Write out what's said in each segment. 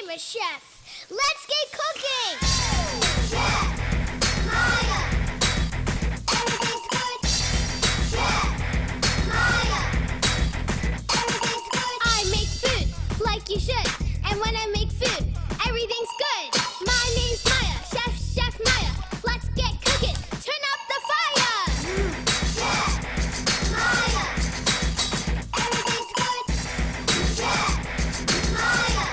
favorite chef. Let's get cooking! Chef Maia, everything's good. Chef Maia, everything's good. I make food like you should, and when I make food, everything's good. My name's Maia, Chef Maia. Let's get cooking. Turn up the fire! Chef Maia, everything's good. Chef Maia,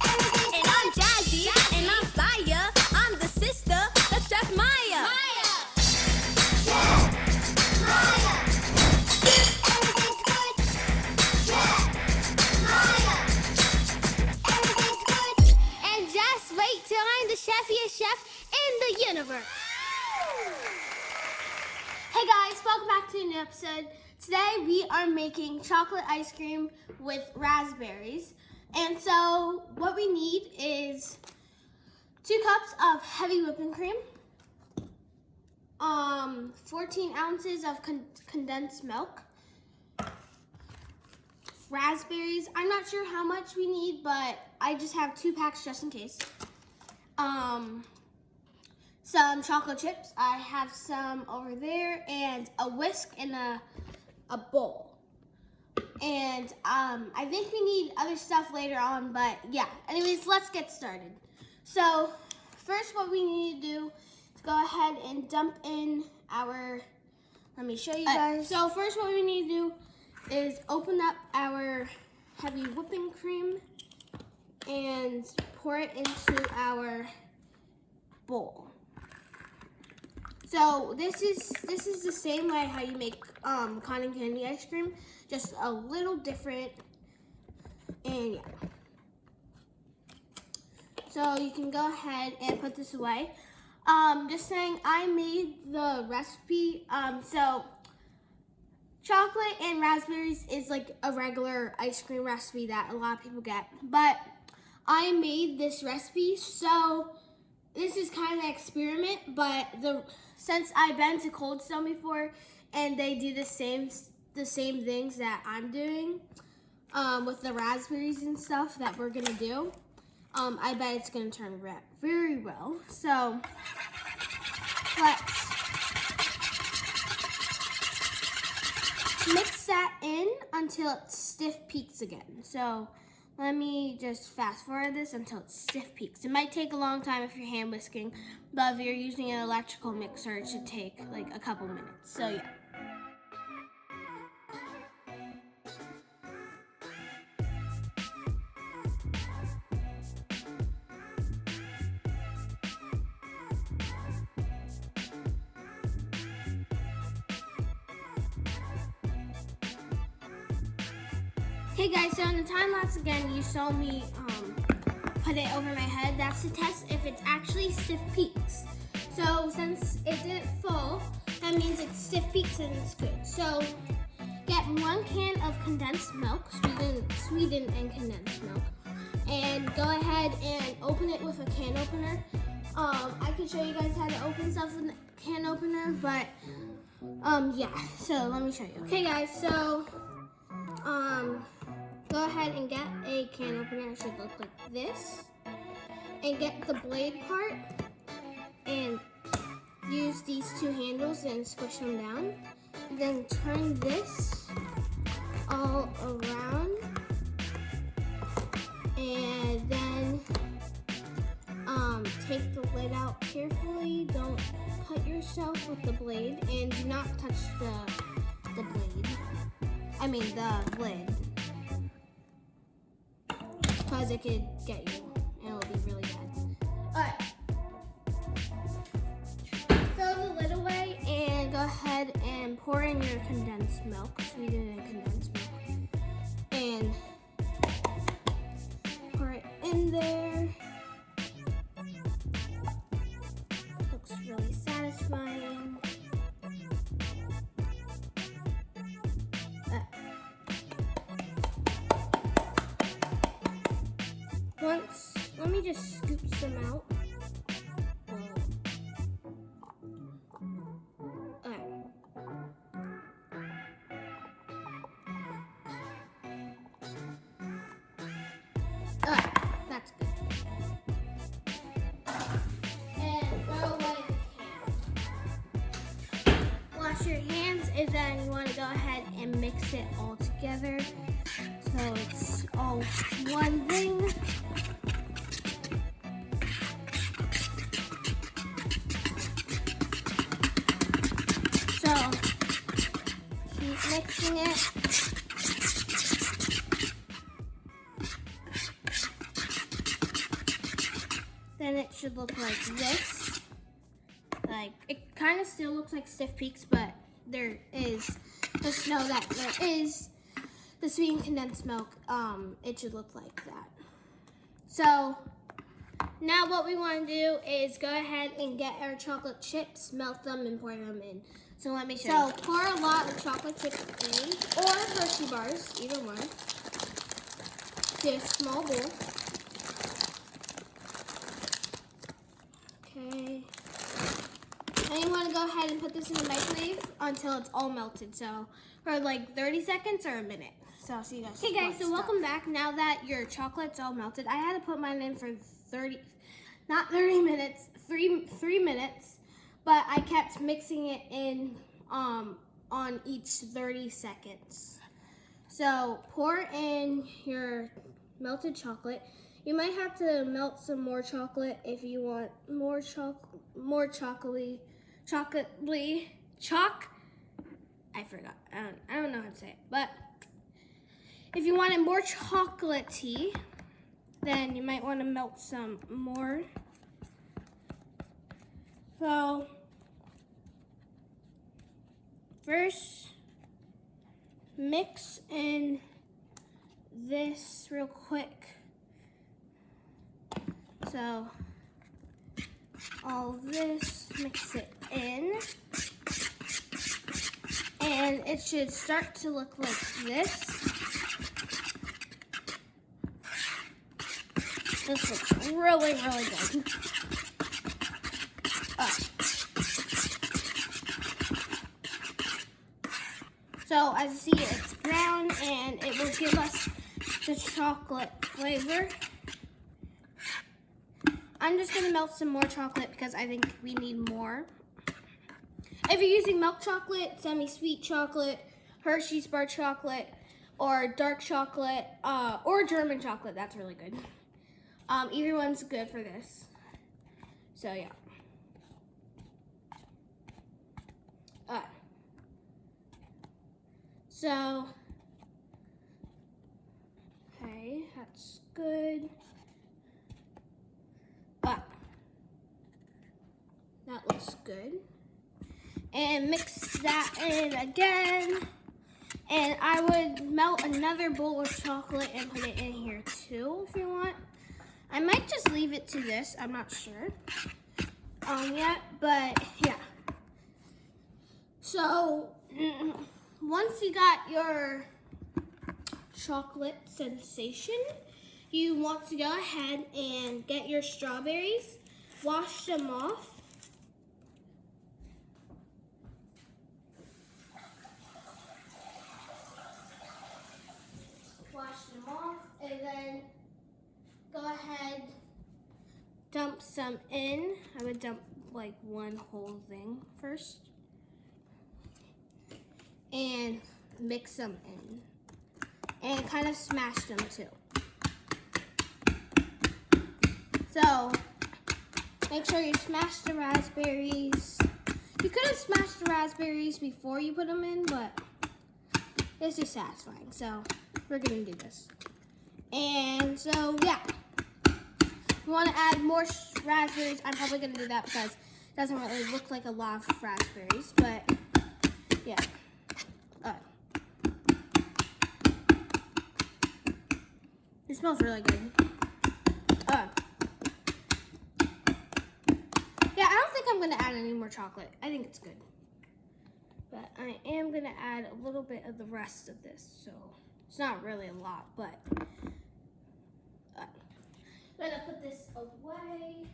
everything's And I'm Jazzy, and I'm Fire. I'm the sister of Chef Maia. Chef Maia, everything's good. Chef Maia, everything's good. And just wait till I'm the chefiest chef in the universe. Hey guys, welcome back to a new episode. Today we are making chocolate ice cream with raspberries. And so what we need is 2 cups of heavy whipping cream, 14 ounces of condensed milk, raspberries. I'm not sure how much we need, but I just have 2 packs just in case. Some chocolate chips. I have some over there, and a whisk and a bowl. And I think we need other stuff later on, but yeah. Anyways, let's get started. So first what we need to do is go ahead and dump in our, let me show you guys. So first what we need to do is open up our heavy whipping cream and pour it into our bowl. So this is the same way how you make cotton candy ice cream, just a little different, and yeah. So you can go ahead and put this away. Just saying, I made the recipe. So chocolate and raspberries is like a regular ice cream recipe that a lot of people get, but I made this recipe, so this is kind of an experiment, but since I've been to Cold Stone before and they do the same things that I'm doing with the raspberries and stuff that we're gonna do, I bet it's gonna turn very well. So let's mix that in until it stiff peaks again. So let me just fast forward this until it stiff peaks. It might take a long time if you're hand whisking, but if you're using an electrical mixer, it should take like a couple minutes. So yeah. Hey guys, so in the time lapse again, you saw me put it over my head. That's to test if it's actually stiff peaks. So since it didn't fall, that means it's stiff peaks and it's good. So get 1 can of condensed milk, sweetened and condensed milk, and go ahead and open it with a can opener. I can show you guys how to open stuff with a can opener, but yeah. So let me show you. Okay guys, so go ahead and get a can opener. It should look like this. And get the blade part and use these 2 handles and squish them down. Then turn this all around. And then take the lid out carefully. Don't cut yourself with the blade. And do not touch the blade. I mean the lid. Because it could get you, and it'll be really bad. Alright. Throw the lid away and go ahead and pour in your condensed milk, sweetened and condensed milk. And pour it in there. Looks really satisfying. Let me just scoop some out. Alright. wash your hands, and then you want to go ahead and mix it all together so it's all one thing. So keep mixing it. Then it should look like this. Like, it kind of still looks like stiff peaks, but there is, just know that there is the sweetened condensed milk. It should look like that. So now what we want to do is go ahead and get our chocolate chips, melt them, and pour them in. So let me show you. So pour a lot of chocolate chips in, or Hershey bars, either one, to a small bowl. Okay. And you want to go ahead and put this in the microwave until it's all melted. So for like 30 seconds or a minute. So I'll see you guys. Hey guys, so welcome back. Now that your chocolate's all melted, I had to put mine in for 3 minutes, but I kept mixing it in on each 30 seconds. So pour in your melted chocolate. You might have to melt some more chocolate if you want more chocolatey. I forgot. I don't know how to say it. But if you want it more chocolatey, then you might want to melt some more. So first, mix in this real quick. So all this, mix it in, and it should start to look like this. This looks really, really good. So as you see, it's brown, and it will give us the chocolate flavor. I'm just gonna melt some more chocolate because I think we need more. If you're using milk chocolate, semi-sweet chocolate, Hershey's bar chocolate, or dark chocolate, or German chocolate, that's really good. Either one's good for this. So yeah. So, okay, that's good. That looks good. And mix that in again. And I would melt another bowl of chocolate and put it in here too if you want. I might just leave it to this, I'm not sure yet, but yeah. So once you got your chocolate sensation, you want to go ahead and get your strawberries, wash them off. Wash them off, and then go ahead, dump some in. I would dump like one whole thing first. And mix them in. And kind of smash them too. So, make sure you smash the raspberries. You could have smashed the raspberries before you put them in, but it's just satisfying. So, we're gonna do this. And so, yeah. You want to add more raspberries. I'm probably gonna do that because it doesn't really look like a lot of raspberries, but yeah. It smells really good. Yeah, I don't think I'm gonna add any more chocolate. I think it's good. But I am gonna add a little bit of the rest of this, so it's not really a lot, but I'm gonna put this away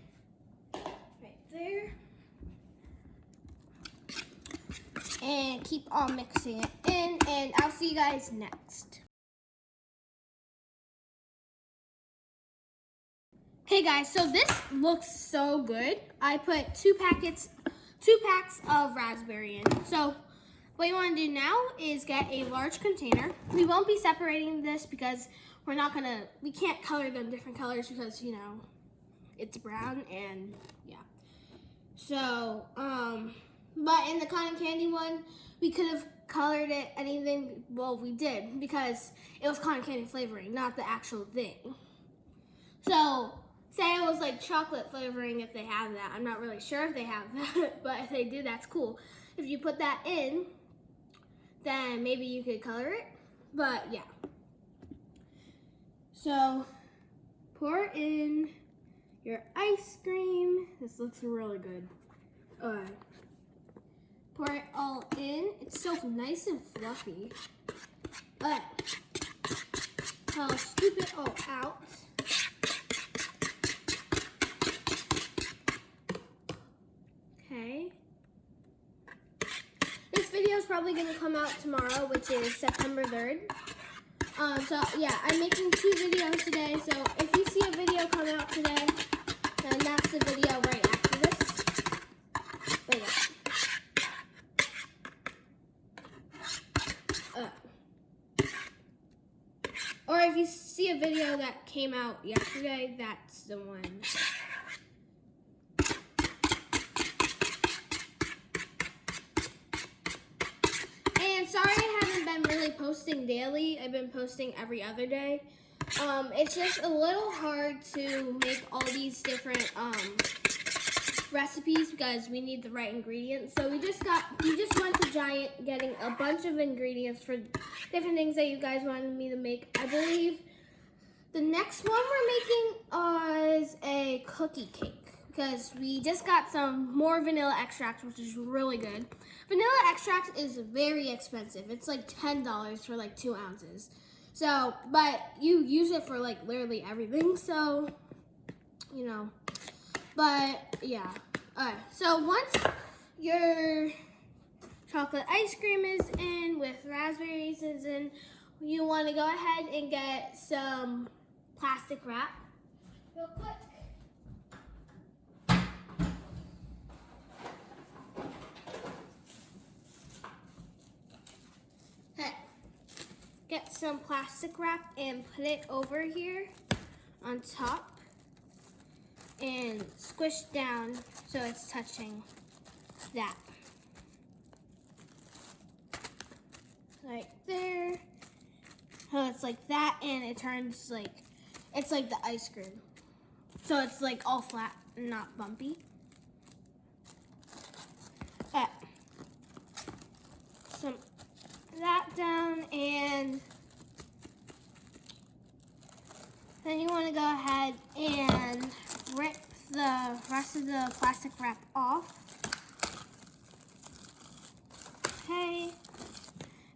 right there. And keep on mixing it in, and I'll see you guys next. Okay guys, so this looks so good. I put two packs of raspberry in. So what you want to do now is get a large container. We won't be separating this because we can't color them different colors because, you know, it's brown and yeah. So, but in the cotton candy one, we could have colored it anything, well, we did because it was cotton candy flavoring, not the actual thing. So, say it was like chocolate flavoring if they have that. I'm not really sure if they have that, but if they do, that's cool. If you put that in, then maybe you could color it, but yeah. So, pour in your ice cream. This looks really good. Alright. Pour it all in. It's so nice and fluffy. But I'll scoop it all out. Okay. This video is probably going to come out tomorrow, which is September 3rd. So yeah, I'm making 2 videos today. So if you see a video come out today, then that's the video right after this. But yeah. Or if you see a video that came out yesterday, that's the one. And sorry I haven't been really posting daily. I've been posting every other day. It's just a little hard to make all these different recipes because we need the right ingredients. So we just went to Giant getting a bunch of ingredients for different things that you guys wanted me to make. I believe the next one we're making is a cookie cake because we just got some more vanilla extract, which is really good. Vanilla extract is very expensive. It's like $10 for like 2 ounces. So, but you use it for like literally everything. So, you know, but yeah. Alright, so once your chocolate ice cream is in with raspberries is in, you want to go ahead and get some plastic wrap real quick. Okay. Get some plastic wrap and put it over here on top and squish down so it's touching that. Right there. So it's like that and it turns like, it's like the ice cream. So it's like all flat and not bumpy. Okay. Some that down and then you want to go ahead and rip the rest of the plastic wrap off. Okay.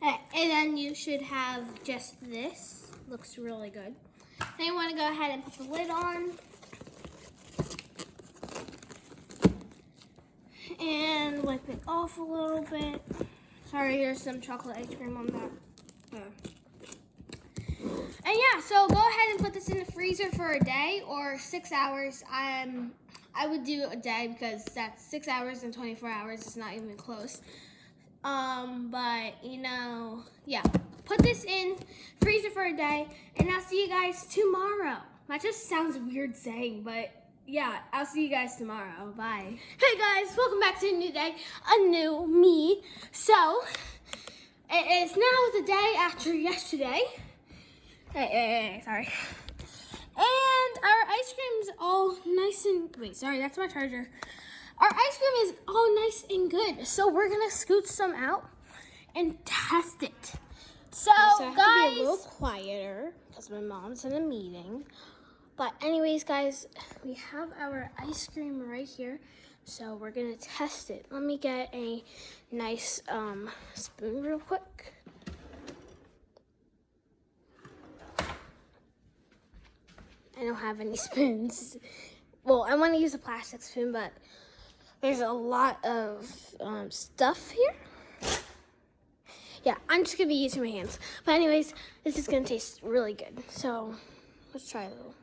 And then you should have just this. Looks really good. Then you want to go ahead and put the lid on. And wipe it off a little bit. Sorry, there's some chocolate ice cream on that. And yeah, so go ahead and put this in the freezer for a day or 6 hours. I would do a day because that's 6 hours and 24 hours. It's not even close. But you know, yeah, put this in freezer for a day, and I'll see you guys tomorrow. That just sounds weird saying, but yeah, I'll see you guys tomorrow. Bye. Hey guys, welcome back to a new day, a new me. So, it is now the day after yesterday. Hey, sorry. And our ice cream's all nice and, wait, sorry, that's my charger. Our ice cream is all nice and good. So we're gonna scoot some out and test it. So I have guys, to be a little quieter because my mom's in a meeting. But anyways, guys, we have our ice cream right here. So we're gonna test it. Let me get a nice spoon real quick. I don't have any spoons. Well, I want to use a plastic spoon, but there's a lot of stuff here. Yeah, I'm just gonna be using my hands. But anyways, this is gonna taste really good. So let's try a little.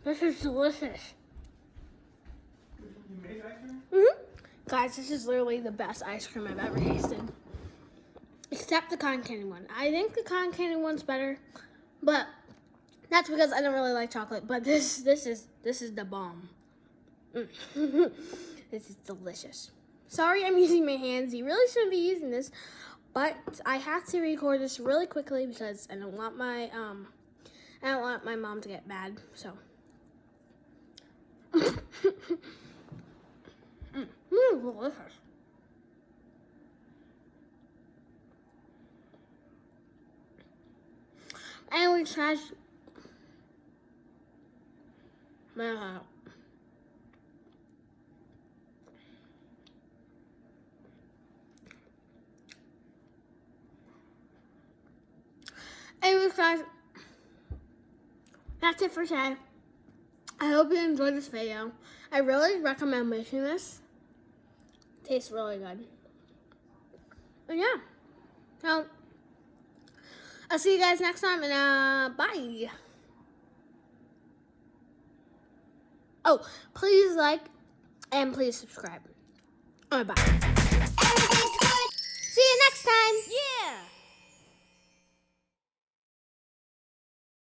This is delicious. You made ice cream? Mhm. Guys, this is literally the best ice cream I've ever tasted. Except the cotton candy one. I think the cotton candy one's better, but that's because I don't really like chocolate. But this is the bomb. This is delicious. Sorry, I'm using my hands. You really shouldn't be using this, but I have to record this really quickly because I don't want my mom to get mad. So. Delicious. And we tried. Anyways, guys, that's it for today. I hope you enjoyed this video. I really recommend making this. Tastes really good. And yeah. So, I'll see you guys next time, and bye. Oh, please like and please subscribe. Bye. Everything's good. See you next time. Yeah.